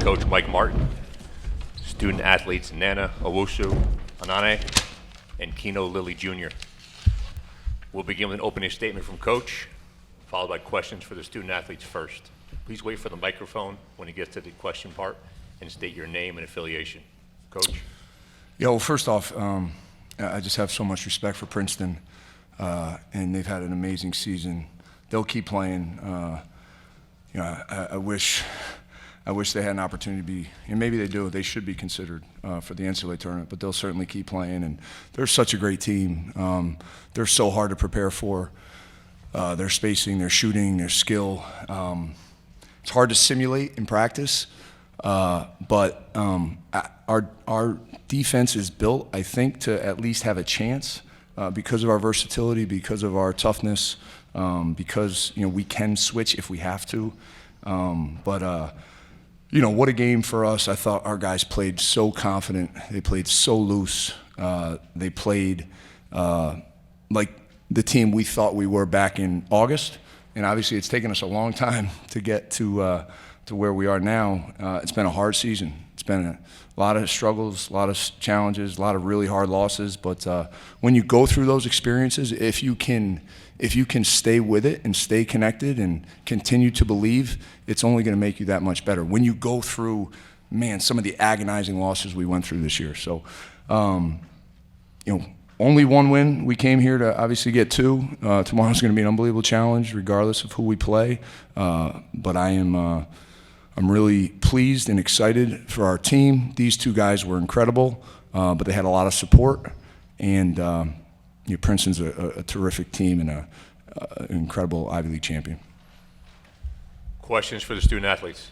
coach Mike Martin, student athletes Nana Owusu Anane, and Kino Lilly Jr. We'll begin with an opening statement from Coach, followed by questions for the student athletes first. Please wait for the microphone when it gets to the question part and state your name and affiliation. Coach? Yeah, well, first off, I just have so much respect for Princeton, and they've had an amazing season. They'll keep playing. I wish they had an opportunity to be, and maybe they do. They should be considered for the NCAA tournament, but they'll certainly keep playing. And they're such a great team. They're so hard to prepare for. Their spacing, their shooting, their skill. It's hard to simulate in practice, but our defense is built, I think, to at least have a chance because of our versatility, because of our toughness, because we can switch if we have to. What a game for us. I thought our guys played so confident. They played so loose. They played like the team we thought we were back in August. And obviously it's taken us a long time to get to where we are now. It's been a hard season. It's been a lot of struggles, a lot of challenges, a lot of really hard losses. But when you go through those experiences, if you can stay with it and stay connected and continue to believe, it's only going to make you that much better. When you go through, some of the agonizing losses we went through this year. So, only one win. We came here to obviously get two. Tomorrow's going to be an unbelievable challenge, regardless of who we play. But I'm really pleased and excited for our team. These two guys were incredible, but they had a lot of support. And Princeton's a terrific team and an incredible Ivy League champion. Questions for the student athletes?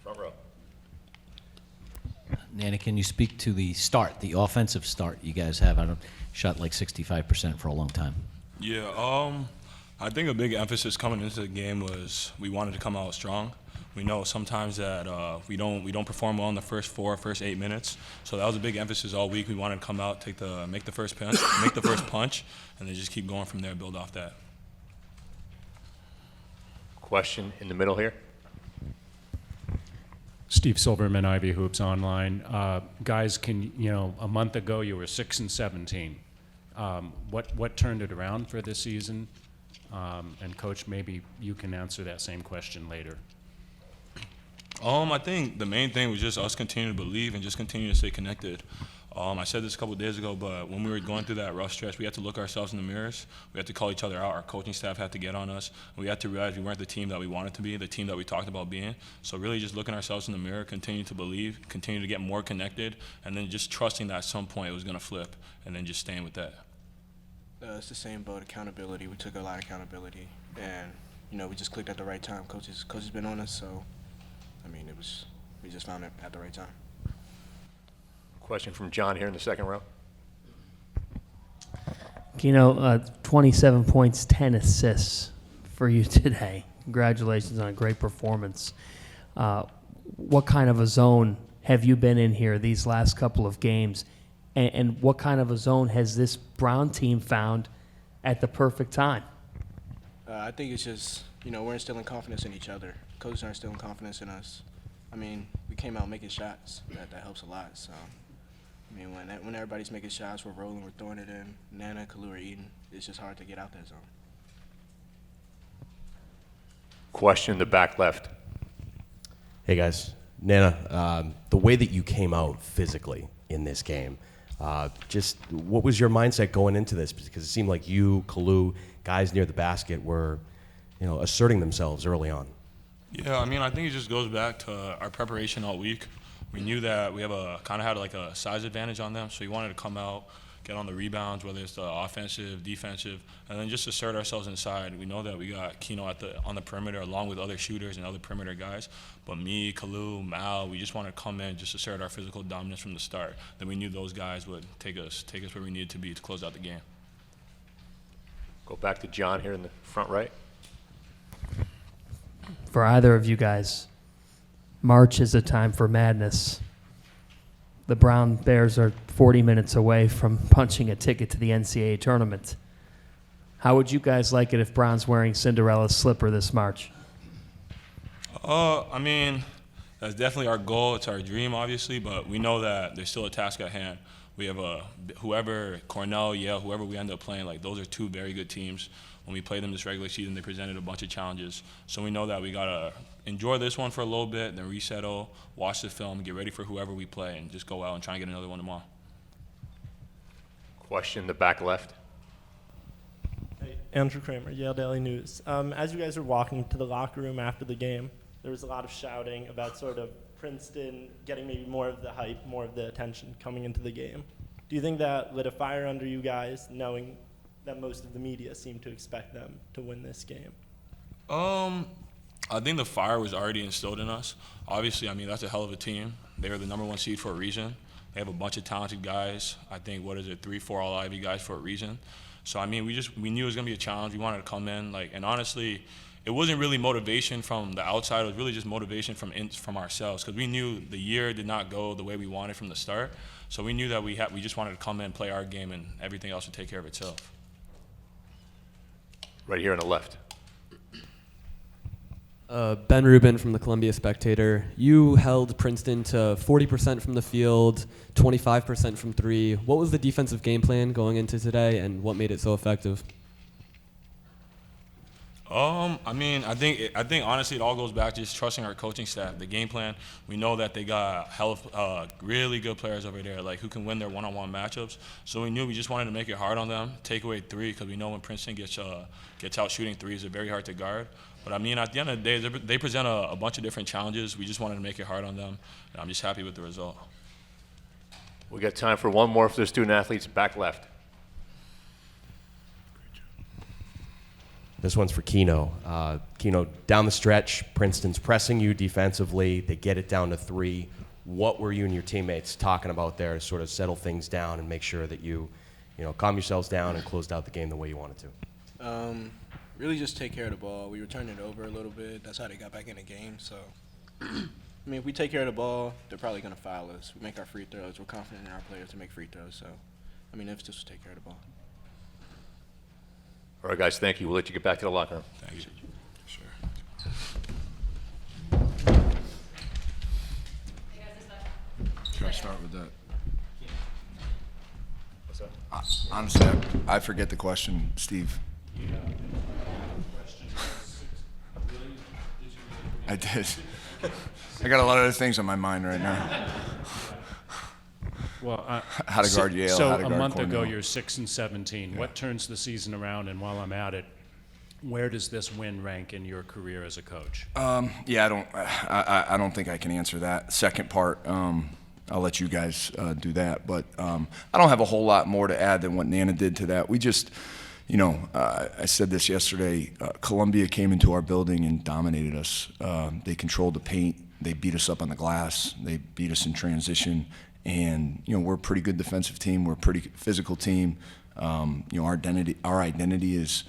Front row. Nana, can you speak to the offensive start you guys have? I don't shot like 65% for a long time. Yeah, I think a big emphasis coming into the game was we wanted to come out strong. We know sometimes that we don't perform well in the first 8 minutes, so that was a big emphasis all week. We wanted to come out, make the first punch, and then just keep going from there, build off that. Question in the middle here. Steve Silverman, Ivy Hoops Online. Guys, a month ago you were 6-17. What turned it around for this season? And Coach, maybe you can answer that same question later. I think the main thing was just us continuing to believe and just continue to stay connected. I said this a couple of days ago, but when we were going through that rough stretch, we had to look ourselves in the mirrors. We had to call each other out. Our coaching staff had to get on us. We had to realize we weren't the team that we wanted to be, the team that we talked about being. So really just looking ourselves in the mirror, continue to believe, continue to get more connected, and then just trusting that at some point it was going to flip, and then just staying with that. It's the same boat, accountability. We took a lot of accountability, and we just clicked at the right time. Coach has been on us, so we just found it at the right time. Question from John here in the second row. 27 points, 10 assists for you today. Congratulations on a great performance. What kind of a zone have you been in here these last couple of games? And what kind of a zone has this Brown team found at the perfect time? I think it's just, we're instilling confidence in each other. Coaches are instilling confidence in us. We came out making shots. That helps a lot. So, when everybody's making shots, we're rolling, we're throwing it in. Nana, Kalu are eating. It's just hard to get out that zone. Question in the back left. Hey, guys. Nana, the way that you came out physically in this game, just what was your mindset going into this? Because it seemed like you, Kalu, guys near the basket were, asserting themselves early on. Yeah, I think it just goes back to our preparation all week. We knew that we had a size advantage on them, so we wanted to come out, get on the rebounds, whether it's the offensive, defensive, and then just assert ourselves inside. We know that we got Kino on the perimeter along with other shooters and other perimeter guys, but me, Kalu, Mal, we just wanted to come in, just assert our physical dominance from the start. Then we knew those guys would take us where we needed to be to close out the game. Go back to John here in the front right. For either of you guys, March is a time for madness. The Brown Bears are 40 minutes away from punching a ticket to the NCAA tournament. How would you guys like it if Brown's wearing Cinderella's slipper this March? I mean, that's definitely our goal. It's our dream, obviously, but we know that there's still a task at hand. We have whoever, Cornell, Yale, whoever we end up playing, like those are two very good teams. When we played them this regular season, they presented a bunch of challenges. So we know that we gotta enjoy this one for a little bit, then resettle, watch the film, get ready for whoever we play, and just go out and try and get another one tomorrow. Question in the back left. Hey, Andrew Kramer, Yale Daily News. As you guys were walking to the locker room after the game, there was a lot of shouting about sort of Princeton getting maybe more of the hype, more of the attention coming into the game. Do you think that lit a fire under you guys, knowing that most of the media seemed to expect them to win this game? I think the fire was already instilled in us. Obviously, I mean, that's a hell of a team. They were the #1 seed for a reason. They have a bunch of talented guys. I think, 3, 4 All-Ivy guys for a reason. So, I mean, we knew it was going to be a challenge. We wanted to come in, and honestly, it wasn't really motivation from the outside. It was really just motivation from ourselves, because we knew the year did not go the way we wanted from the start. So we knew that we just wanted to come in, play our game, and everything else would take care of itself. Right here on the left. Ben Rubin from the Columbia Spectator. You held Princeton to 40% from the field, 25% from three. What was the defensive game plan going into today, and what made it so effective? I mean, I think honestly it all goes back to just trusting our coaching staff. The game plan, we know that they got hell of really good players over there, who can win their one-on-one matchups. So we knew we just wanted to make it hard on them, take away three, because we know when Princeton gets out shooting threes, they're very hard to guard. But I mean, at the end of the day, they present a bunch of different challenges. We just wanted to make it hard on them, and I'm just happy with the result. We got time for one more for the student athletes back left. This one's for Keno. Keno, down the stretch, Princeton's pressing you defensively. They get it down to 3. What were you and your teammates talking about there to sort of settle things down and make sure that you calm yourselves down and closed out the game the way you wanted to? Really just take care of the ball. We were turning it over a little bit. That's how they got back in the game. So, I mean, if we take care of the ball, they're probably going to foul us. We make our free throws. We're confident in our players to make free throws. So, I mean, it's just to take care of the ball. All right, guys, thank you. We'll let you get back to the locker room. Thank you. Sure. Should I start with that? What's that? Honestly, I forget the question, Steve. I did. I got a lot of other things on my mind right now. Well, How to guard Yale, So how to a guard month ago, Cornell. you're 6-17. What turns the season around? And while I'm at it, where does this win rank in your career as a coach? Yeah, I don't think I can answer that. Second part, I'll let you guys do that. But I don't have a whole lot more to add than what Nana did to that. We just, I said this yesterday. Columbia came into our building and dominated us. They controlled the paint. They beat us up on the glass. They beat us in transition. And we're a pretty good defensive team. We're a pretty physical team. Our identity is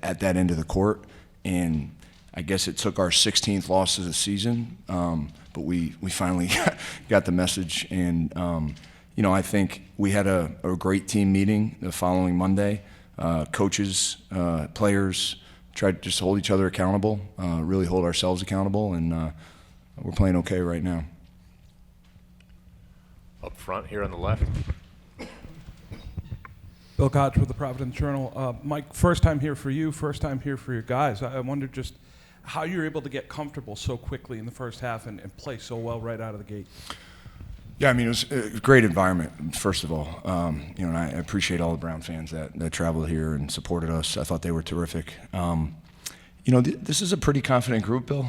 at that end of the court. And I guess it took our 16th loss of the season, but we finally got the message. And I think we had a great team meeting the following Monday. Coaches, players tried to just hold each other accountable, really hold ourselves accountable, and we're playing okay right now. Up front here on the left. Bill Koch with the Providence Journal. Mike, first time here for you, first time here for your guys. I wonder just how you're able to get comfortable so quickly in the first half and play so well right out of the gate. Yeah, I mean, it was a great environment, first of all. And I appreciate all the Brown fans that traveled here and supported us. I thought they were terrific. This is a pretty confident group, Bill.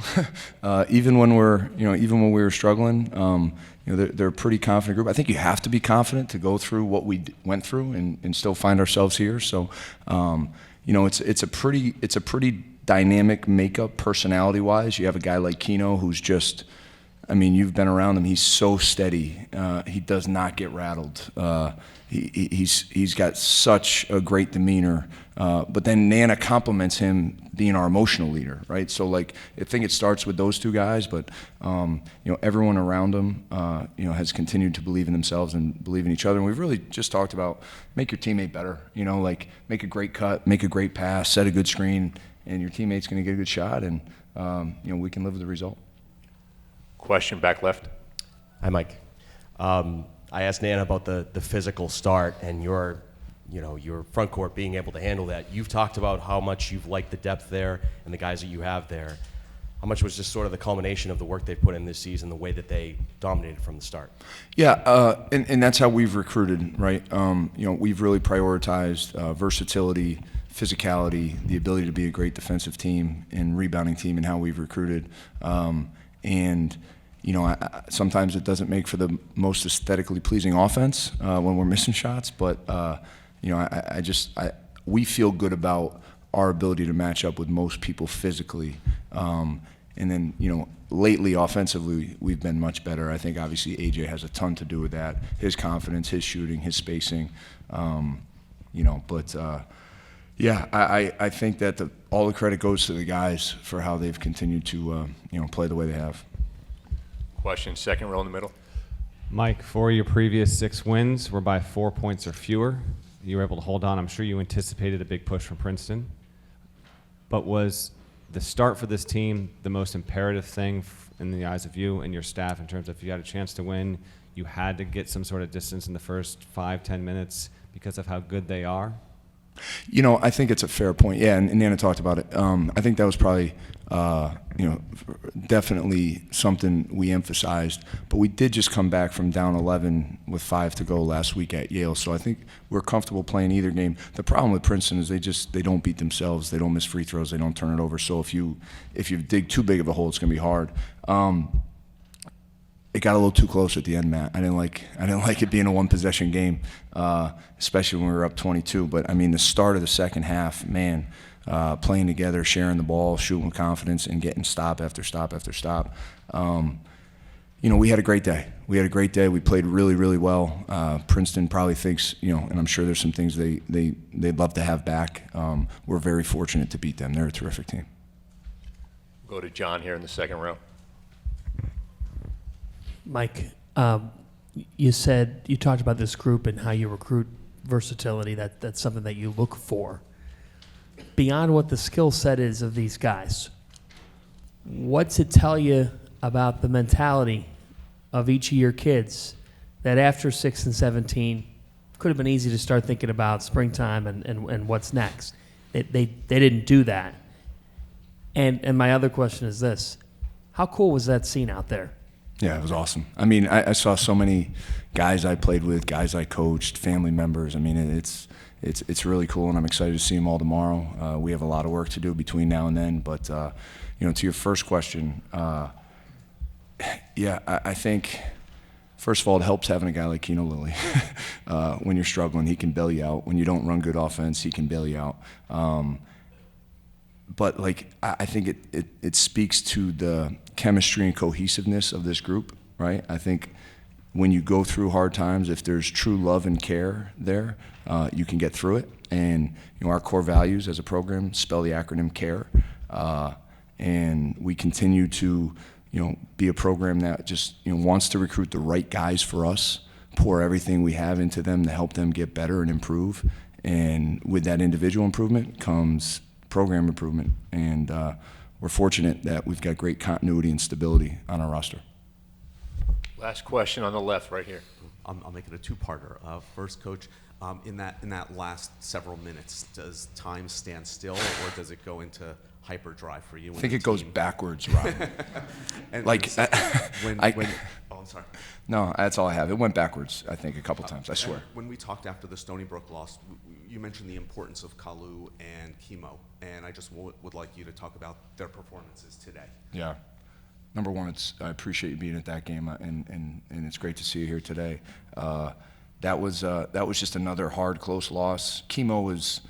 Even when we were struggling, they're a pretty confident group. I think you have to be confident to go through what we went through and still find ourselves here. So, it's a pretty dynamic makeup personality-wise. You have a guy like Keno who's just, you've been around him. He's so steady. He does not get rattled. He's got such a great demeanor. But then Nana compliments him being our emotional leader, right? So I think it starts with those two guys, but everyone around them, has continued to believe in themselves and believe in each other. And we've really just talked about make your teammate better. Make a great cut, make a great pass, set a good screen, and your teammate's going to get a good shot. And we can live with the result. Question back left. Hi, Mike. I asked Nana about the physical start and your front court being able to handle that. You've talked about how much you've liked the depth there and the guys that you have there. How much was just sort of the culmination of the work they put in this season, the way that they dominated from the start? Yeah, and that's how we've recruited, right? We've really prioritized versatility, physicality, the ability to be a great defensive team and rebounding team, and how we've recruited. Sometimes it doesn't make for the most aesthetically pleasing offense when we're missing shots, but we feel good about our ability to match up with most people physically. And then, lately offensively, we've been much better. I think obviously AJ has a ton to do with that. His confidence, his shooting, his spacing. I think that all the credit goes to the guys for how they've continued to, play the way they have. Question, second row in the middle. Mike, 4 of your previous 6 wins were by 4 points or fewer. You were able to hold on. I'm sure you anticipated a big push from Princeton. But was the start for this team the most imperative thing in the eyes of you and your staff in terms of if you had a chance to win, you had to get some sort of distance in the first 5-10 minutes because of how good they are? I think it's a fair point. Yeah, and Nana talked about it. I think that was probably, definitely something we emphasized. But we did just come back from down 11 with 5 to go last week at Yale. So I think we're comfortable playing either game. The problem with Princeton is they don't beat themselves. They don't miss free throws. They don't turn it over. So if you dig too big of a hole, it's going to be hard. It got a little too close at the end, Matt. I didn't like it being a one-possession game, especially when we were up 22. But, the start of the second half, man, playing together, sharing the ball, shooting with confidence, and getting stop after stop after stop. We had a great day. We played really, really well. Princeton probably thinks, and I'm sure there's some things they'd love to have back. We're very fortunate to beat them. They're a terrific team. Go to John here in the second row. Mike, you talked about this group and how you recruit versatility. That's something that you look for. Beyond what the skill set is of these guys, what's it tell you about the mentality of each of your kids that after 6 and 17 could have been easy to start thinking about springtime and what's next? They didn't do that. And my other question is this: how cool was that scene out there? Yeah, it was awesome. I saw so many guys I played with, guys I coached, family members. It's really cool, and I'm excited to see them all tomorrow. We have a lot of work to do between now and then, but to your first question, I think first of all it helps having a guy like Keno Lilly. When you're struggling, he can bail you out. When you don't run good offense, he can bail you out. But I think it speaks to the chemistry and cohesiveness of this group, right? I think when you go through hard times, if there's true love and care there, you can get through it. And our core values as a program spell the acronym CARE, and we continue to be a program that just wants to recruit the right guys for us, pour everything we have into them to help them get better and improve. And with that individual improvement comes program improvement, and we're fortunate that we've got great continuity and stability on our roster. Last question on the left, right here. I'll make it a two-parter. First, Coach, in that last several minutes, does time stand still, or does it go into hyperdrive for you? I think it goes backwards, Rob. I'm sorry. No, that's all I have. It went backwards, I think, a couple times, I swear. When we talked after the Stony Brook loss, you mentioned the importance of Kalu and Chemo, and I just would like you to talk about their performances today. Yeah. Number one, I appreciate you being at that game, and it's great to see you here today. That was just another hard, close loss. Chemo was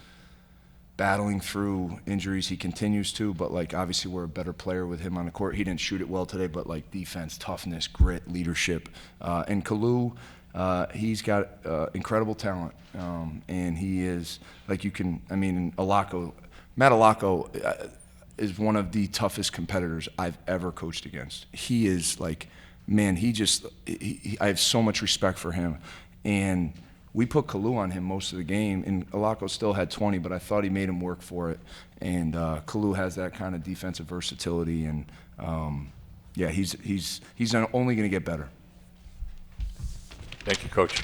battling through injuries. He continues to, but obviously we're a better player with him on the court. He didn't shoot it well today, but defense, toughness, grit, leadership. And Kalu, he's got incredible talent, and he is Matt Alako is one of the toughest competitors I've ever coached against. He is I have so much respect for him. And we put Kalu on him most of the game, and Alako still had 20, but I thought he made him work for it. And Kalu has that kind of defensive versatility, and yeah, he's only going to get better. Thank you, Coach.